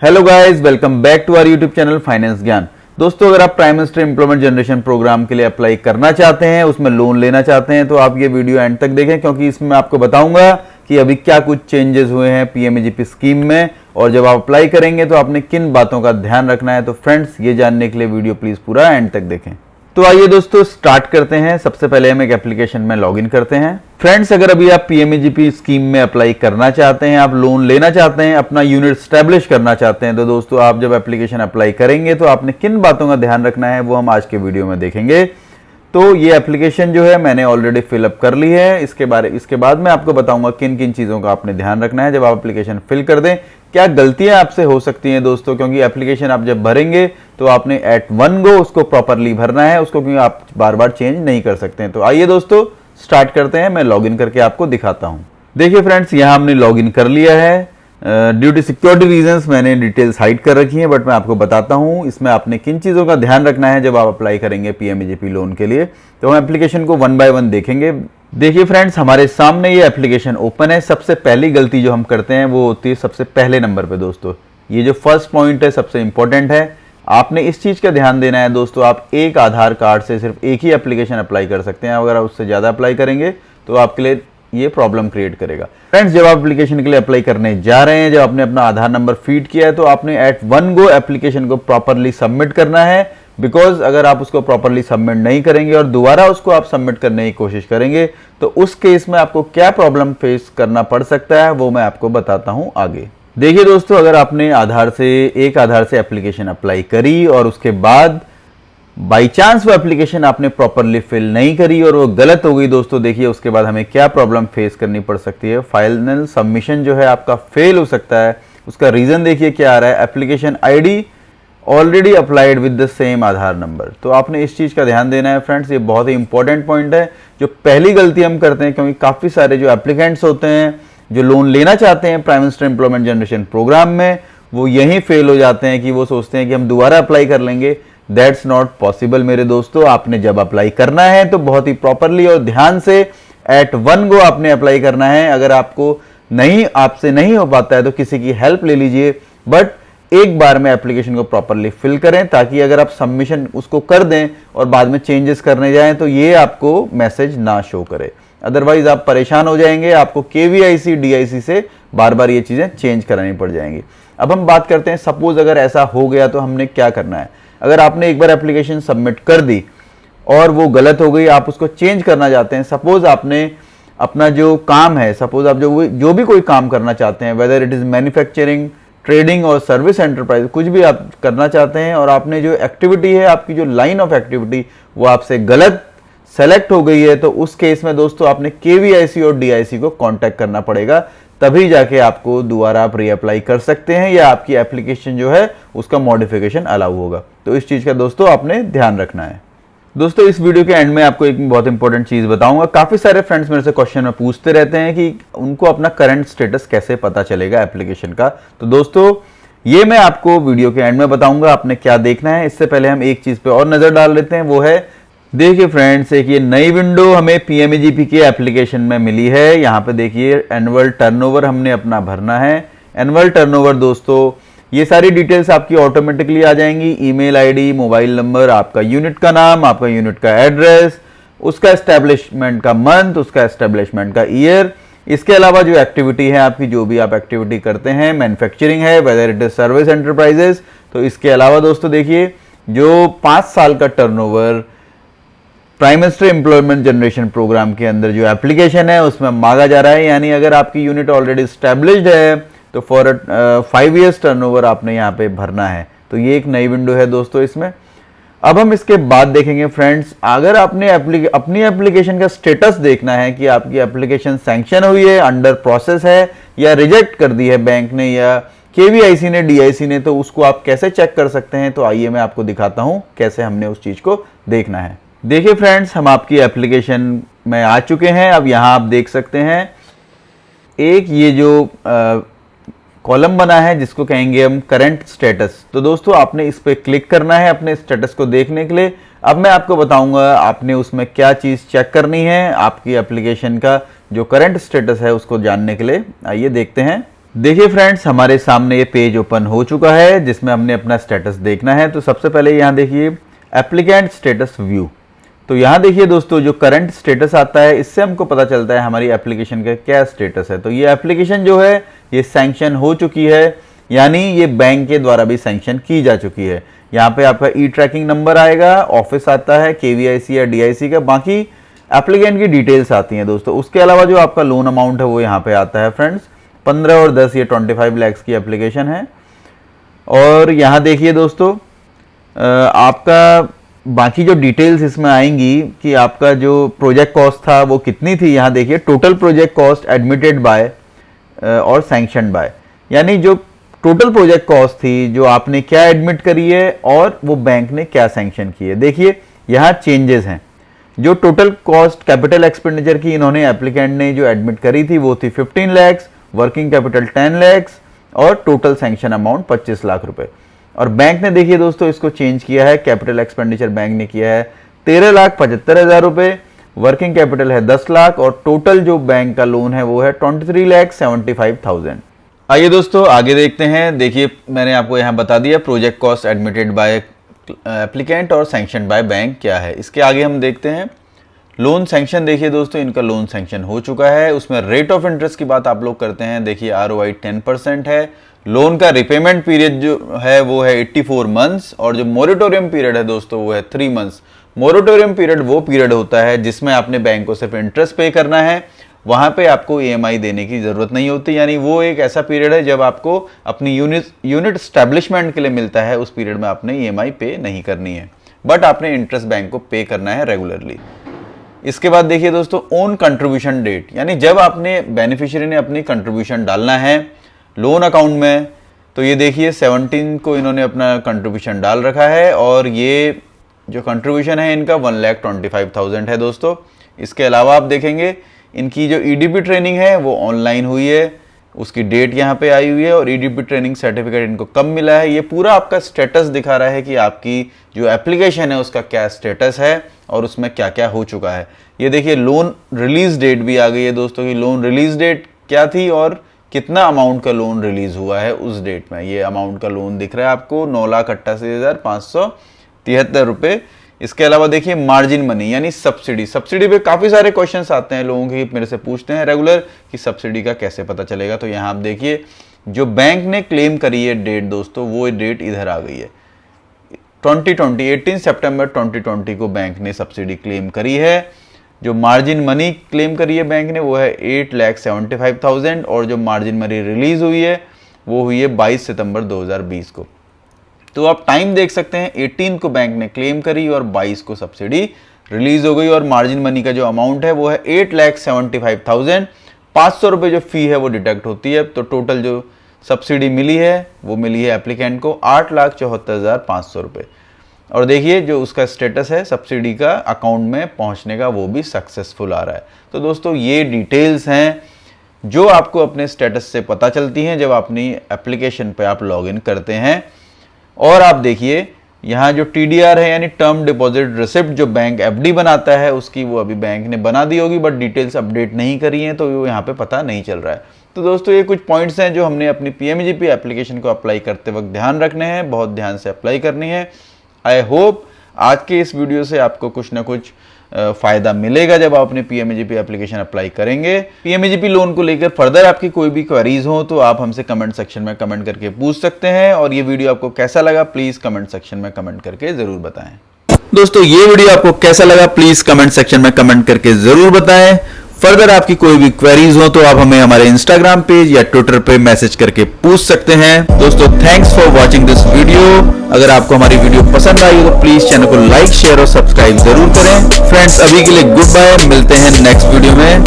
Hello guys, welcome back to our YouTube channel Finance Gyan. दोस्तों, अगर आप prime minister employment generation programme के लिए अप्लाई करना चाहते हैं, उसमें लोन लेना चाहते हैं, तो आप ये वीडियो एंड तक देखें, क्योंकि इसमें मैं आपको बताऊंगा कि अभी क्या कुछ चेंजेस हुए हैं पीएमएजीपी स्कीम में, और जब आप अप्लाई करेंगे तो आपने किन बातों का ध्यान रखना है। तो फ्रेंड्स, ये जानने के लिए वीडियो प्लीज पूरा एंड तक देखें। तो आइए दोस्तों, स्टार्ट करते हैं। सबसे पहले हम एक एप्लीकेशन में लॉगिन करते हैं। फ्रेंड्स, अगर अभी आप पीएमएजीपी स्कीम में अप्लाई करना चाहते हैं, आप लोन लेना चाहते हैं, अपना यूनिट स्टैब्लिश करना चाहते हैं, तो दोस्तों आप जब एप्लीकेशन अप्लाई करेंगे तो आपने किन बातों का ध्यान रखना है वो हम आज के वीडियो में देखेंगे। तो ये एप्लीकेशन जो है मैंने ऑलरेडी फिलअप कर ली है। इसके बाद मैं आपको बताऊंगा किन किन चीज़ों का आपने ध्यान रखना है जब आप एप्लीकेशन फिल कर दें। क्या गलतियां आपसे हो सकती हैं दोस्तों, क्योंकि एप्लीकेशन आप जब भरेंगे तो आपने एट वन गो उसको प्रॉपरली भरना है, उसको क्योंकि आप बार बार चेंज नहीं कर सकते हैं। तो आइए दोस्तों, स्टार्ट करते हैं। मैं लॉगिन करके आपको दिखाता हूं। देखिए फ्रेंड्स, यहां हमने लॉगिन कर लिया है। ड्यू टू सिक्योरिटी रीजंस मैंने डिटेल्स हाइड कर रखी हैं, बट मैं आपको बताता हूं इसमें आपने किन चीज़ों का ध्यान रखना है जब आप अप्लाई करेंगे पीएमएजीपी लोन के लिए। तो हम एप्लीकेशन को वन बाय वन देखेंगे। देखिए फ्रेंड्स, हमारे सामने ये एप्लीकेशन ओपन है। सबसे पहली गलती जो हम करते हैं वो होती है सबसे पहले नंबर पे दोस्तों, ये जो फर्स्ट पॉइंट है सबसे इंपॉर्टेंट है। आपने इस चीज़ का ध्यान देना है दोस्तों, आप एक आधार कार्ड से सिर्फ एक ही एप्लीकेशन अप्लाई कर सकते हैं। अगर आप उससे ज़्यादा अप्लाई करेंगे तो आपके लिए ये प्रॉब्लम क्रिएट करेगा। फ्रेंड्स, जब आप एप्लीकेशन के लिए अप्लाई करने जा रहे हैं, जब आपने अपना आधार नंबर फीड किया है, तो आपने एट वन गो एप्लीकेशन को प्रॉपरली सबमिट करना है। बिकॉज अगर आप उसको प्रॉपरली सबमिट नहीं करेंगे और दोबारा उसको आप सबमिट करने की कोशिश करेंगे तो उस केस में आपको क्या प्रॉब्लम फेस करना पड़ सकता है वो मैं आपको बताता हूं आगे। देखिए दोस्तों, अगर आपने एक आधार से एप्लीकेशन अप्लाई करी और उसके बाद बाई चांस वो एप्लीकेशन आपने प्रॉपरली फिल नहीं करी और वो गलत हो गई दोस्तों, देखिए उसके बाद हमें क्या प्रॉब्लम फेस करनी पड़ सकती है। फाइनल सबमिशन जो है आपका फेल हो सकता है। उसका रीजन देखिए क्या आ रहा है, application ID already applied with the same Aadhaar number. तो आपने इस चीज़ का ध्यान देना है फ्रेंड्स, ये बहुत ही इंपॉर्टेंट पॉइंट है। जो पहली गलती हम करते हैं, क्योंकि काफ़ी सारे जो एप्लीकेंट्स होते हैं जो लोन लेना चाहते हैं prime minister employment generation programme में, वो यहीं फेल हो जाते हैं कि वो सोचते हैं कि हम दोबारा अप्लाई कर लेंगे। दैट्स नॉट पॉसिबल मेरे दोस्तों। आपने जब अप्लाई करना है तो बहुत ही प्रॉपरली और ध्यान से एट वन गो आपने अप्लाई करना है। अगर आपसे नहीं हो पाता है तो किसी की हेल्प ले लीजिए, बट एक बार में एप्लीकेशन को प्रॉपरली फिल करें, ताकि अगर आप सबमिशन उसको कर दें और बाद में चेंजेस करने जाएं तो ये आपको मैसेज ना शो करे। अदरवाइज आप परेशान हो जाएंगे, आपको केवीआईसी डीआईसी से बार बार ये चीज़ें चेंज करानी पड़ जाएंगी। अब हम बात करते हैं, सपोज अगर ऐसा हो गया तो हमने क्या करना है। अगर आपने एक बार एप्लीकेशन सबमिट कर दी और वो गलत हो गई, आप उसको चेंज करना चाहते हैं। सपोज आपने अपना जो काम है, सपोज आप जो भी कोई काम करना चाहते हैं, whether it is manufacturing, trading और सर्विस एंटरप्राइज, कुछ भी आप करना चाहते हैं, और आपने जो एक्टिविटी है, आपकी जो लाइन ऑफ एक्टिविटी वो आपसे गलत सेलेक्ट हो गई है, तो उस केस में दोस्तों आपने केवीआईसी और डीआईसी को कांटेक्ट करना पड़ेगा। तभी जाके आपको दोबारा आप रीअप्लाई कर सकते हैं या आपकी एप्लीकेशन जो है उसका मॉडिफिकेशन अलाउ होगा। तो इस चीज़ का दोस्तों आपने ध्यान रखना है। दोस्तों, इस वीडियो के एंड में आपको एक बहुत इंपॉर्टेंट चीज़ बताऊंगा। काफ़ी सारे फ्रेंड्स मेरे से क्वेश्चन में पूछते रहते हैं कि उनको अपना करंट स्टेटस कैसे पता चलेगा एप्लीकेशन का। तो दोस्तों, ये मैं आपको वीडियो के एंड में बताऊंगा आपने क्या देखना है। इससे पहले हम एक चीज़ पे और नज़र डाल लेते हैं, वो है, देखिए फ्रेंड्स, एक ये नई विंडो हमें पीएमएजीपी के एप्लीकेशन में मिली है। यहाँ पे देखिए एनुअल टर्नओवर हमने अपना भरना है। एनुअल टर्नओवर दोस्तों, ये सारी डिटेल्स आपकी ऑटोमेटिकली आ जाएंगी। ईमेल आईडी, मोबाइल नंबर, आपका यूनिट का नाम, आपका यूनिट का एड्रेस, उसका एस्टेब्लिशमेंट का मंथ, उसका एस्टेब्लिशमेंट का ईयर। इसके अलावा जो एक्टिविटी है आपकी, जो भी आप एक्टिविटी करते हैं, मैन्युफैक्चरिंग है, whether it is service enterprises. तो इसके अलावा दोस्तों देखिए, जो 5 साल का turnover prime minister employment generation programme के अंदर जो एप्लीकेशन है उसमें मांगा जा रहा है। यानी अगर आपकी यूनिट ऑलरेडी स्टैब्लिश्ड है तो फॉर 5 ईयर्स टर्नओवर आपने यहाँ पे भरना है। तो ये एक नई विंडो है दोस्तों इसमें। अब हम इसके बाद देखेंगे फ्रेंड्स, अगर आपने अपनी एप्लीकेशन का स्टेटस देखना है कि आपकी एप्लीकेशन सैंक्शन हुई है, अंडर प्रोसेस है, या रिजेक्ट कर दी है बैंक ने या केवीआईसी ने, डीआईसी ने, तो उसको आप कैसे चेक कर सकते हैं। तो आइए मैं आपको दिखाता हूं कैसे हमने उस चीज को देखना है। देखिए फ्रेंड्स, हम आपकी एप्लीकेशन में आ चुके हैं। अब यहाँ आप देख सकते हैं एक ये जो कॉलम बना है जिसको कहेंगे हम करंट स्टेटस। तो दोस्तों आपने इस पर क्लिक करना है अपने स्टेटस को देखने के लिए। अब मैं आपको बताऊंगा आपने उसमें क्या चीज़ चेक करनी है आपकी एप्लीकेशन का जो करंट स्टेटस है उसको जानने के लिए। आइए देखते हैं। देखिए फ्रेंड्स, हमारे सामने ये पेज ओपन हो चुका है जिसमें हमने अपना स्टेटस देखना है। तो सबसे पहले यहाँ देखिए एप्लीकेंट स्टेटस व्यू। तो यहाँ देखिए दोस्तों, जो करंट स्टेटस आता है इससे हमको पता चलता है हमारी एप्लीकेशन का क्या स्टेटस है। तो ये एप्लीकेशन जो है ये सैंक्शन हो चुकी है, यानी ये बैंक के द्वारा भी सैंक्शन की जा चुकी है। यहाँ पे आपका ई ट्रैकिंग नंबर आएगा, ऑफिस आता है, केवीआईसी या डीआईसी का, बाकी एप्लीकेंट की डिटेल्स आती हैं दोस्तों। उसके अलावा जो आपका लोन अमाउंट है वो यहाँ पे आता है फ्रेंड्स। 15 और 10 ये 25 लाख की एप्लीकेशन है। और यहाँ देखिए दोस्तों, आपका बाकी जो डिटेल्स इसमें आएंगी कि आपका जो प्रोजेक्ट कॉस्ट था वो कितनी थी। यहाँ देखिए total project cost admitted by और सैंक्शन बाय, यानी जो टोटल प्रोजेक्ट कॉस्ट थी जो आपने क्या एडमिट करी है और वो बैंक ने क्या सैंक्शन की है। देखिए यहाँ चेंजेस हैं। जो टोटल कॉस्ट कैपिटल एक्सपेंडिचर की इन्होंने एप्लीकेंट ने जो एडमिट करी थी वो थी 15 लाख, वर्किंग कैपिटल 10 लाख और टोटल सैंक्शन अमाउंट 25 लाख रुपए। और बैंक ने देखिए दोस्तों इसको चेंज किया है। कैपिटल एक्सपेंडिचर बैंक ने किया है 13,75,000 रुपए, वर्किंग कैपिटल है 10 लाख और टोटल जो बैंक का लोन है वो है 23,75,000। आइए दोस्तों आगे देखते हैं। देखिए मैंने आपको यहाँ बता दिया project cost admitted by applicant और सैंक्शन बाय बैंक क्या है। इसके आगे हम देखते हैं लोन सैंक्शन। देखिए दोस्तों, इनका लोन सैंक्शन हो चुका है। उसमें रेट ऑफ इंटरेस्ट की बात आप लोग करते हैं। देखिए ROI 10% है। लोन का रिपेमेंट पीरियड जो है वो है 84 मंथ्स और जो मोरेटोरियम पीरियड है दोस्तों वो है 3 मंथ्स। मोरेटोरियम पीरियड वो पीरियड होता है जिसमें आपने बैंक को सिर्फ इंटरेस्ट पे करना है, वहां पे आपको EMI देने की जरूरत नहीं होती। यानी वो एक ऐसा पीरियड है जब आपको अपनी यूनिट स्टैब्लिशमेंट के लिए मिलता है। उस पीरियड में आपने EMI पे नहीं करनी है, बट आपने इंटरेस्ट बैंक को पे करना है रेगुलरली। इसके बाद देखिए दोस्तों ओन कंट्रीब्यूशन डेट, यानी जब आपने बेनिफिशियरी ने अपनी कंट्रीब्यूशन डालना है लोन अकाउंट में। तो ये देखिए 17 को इन्होंने अपना कंट्रीब्यूशन डाल रखा है और ये जो कंट्रीब्यूशन है इनका 1,25,000 है दोस्तों। इसके अलावा आप देखेंगे इनकी जो EDP ट्रेनिंग है वो ऑनलाइन हुई है, उसकी डेट यहाँ पे आई हुई है और EDP ट्रेनिंग सर्टिफिकेट इनको कब मिला है। ये पूरा आपका स्टेटस दिखा रहा है कि आपकी जो एप्लीकेशन है उसका क्या स्टेटस है और उसमें क्या क्या हो चुका है। ये देखिए लोन रिलीज डेट भी आ गई है दोस्तों की लोन रिलीज डेट क्या थी और कितना अमाउंट का लोन रिलीज हुआ है उस डेट में। ये अमाउंट का लोन दिख रहा है आपको 9,88,573 रुपये। इसके अलावा देखिए मार्जिन मनी यानी सब्सिडी। सब्सिडी पे काफ़ी सारे क्वेश्चंस आते हैं लोगों के, मेरे से पूछते हैं रेगुलर कि सब्सिडी का कैसे पता चलेगा। तो यहाँ आप देखिए जो बैंक ने क्लेम करी है डेट दोस्तों, वो डेट इधर आ गई है 2020 18 सितंबर 2020 को बैंक ने सब्सिडी क्लेम करी है। जो मार्जिन मनी क्लेम करी है बैंक ने वो है 8,75,000 और जो मार्जिन मनी रिलीज हुई है वो हुई है 22 सितंबर 2020 को। तो आप टाइम देख सकते हैं 18 को बैंक ने क्लेम करी और 22 को सब्सिडी रिलीज हो गई और मार्जिन मनी का जो अमाउंट है वो है 8,75,000। 500 रुपये जो फी है वो डिडक्ट होती है। तो टोटल जो सब्सिडी मिली है वो मिली है एप्लीकेंट को 8,74,500 रुपये। और देखिए जो उसका स्टेटस है सब्सिडी का अकाउंट में पहुंचने का वो भी सक्सेसफुल आ रहा है। तो दोस्तों ये डिटेल्स हैं जो आपको अपने स्टेटस से पता चलती हैं जब अपनी एप्लीकेशन पे आप लॉगिन करते हैं। और आप देखिए यहाँ जो TDR है यानी टर्म डिपॉजिट रिसिप्ट जो बैंक FD बनाता है उसकी वो अभी बैंक ने बना दी होगी, बट डिटेल्स अपडेट नहीं करी हैं तो वो यहाँ पे पता नहीं चल रहा है। तो दोस्तों ये कुछ पॉइंट्स हैं जो हमने अपनी PMGP एप्लीकेशन को अप्लाई करते वक्त ध्यान रखने हैं, बहुत ध्यान से अप्लाई करनी है। आई होप आज के इस वीडियो से आपको कुछ ना कुछ फायदा मिलेगा जब आप अपने PMGP एप्लीकेशन अप्लाई करेंगे। PMGP लोन को लेकर फर्दर आपकी कोई भी क्वेरीज हो तो आप हमसे कमेंट सेक्शन में कमेंट करके पूछ सकते हैं। और ये वीडियो आपको कैसा लगा प्लीज कमेंट सेक्शन में कमेंट करके जरूर बताएं। दोस्तों ये वीडियो आपको कैसा लगा प्लीज कमेंट सेक्शन में कमेंट करके जरूर बताएं। फर्दर आपकी कोई भी क्वेरीज हो तो आप हमें हमारे इंस्टाग्राम पेज या ट्विटर पे मैसेज करके पूछ सकते हैं। दोस्तों thanks for watching this video. अगर आपको हमारी वीडियो पसंद आई हो तो प्लीज चैनल को लाइक शेयर और सब्सक्राइब जरूर करें। फ्रेंड्स अभी के लिए गुड बाय, मिलते हैं नेक्स्ट वीडियो में।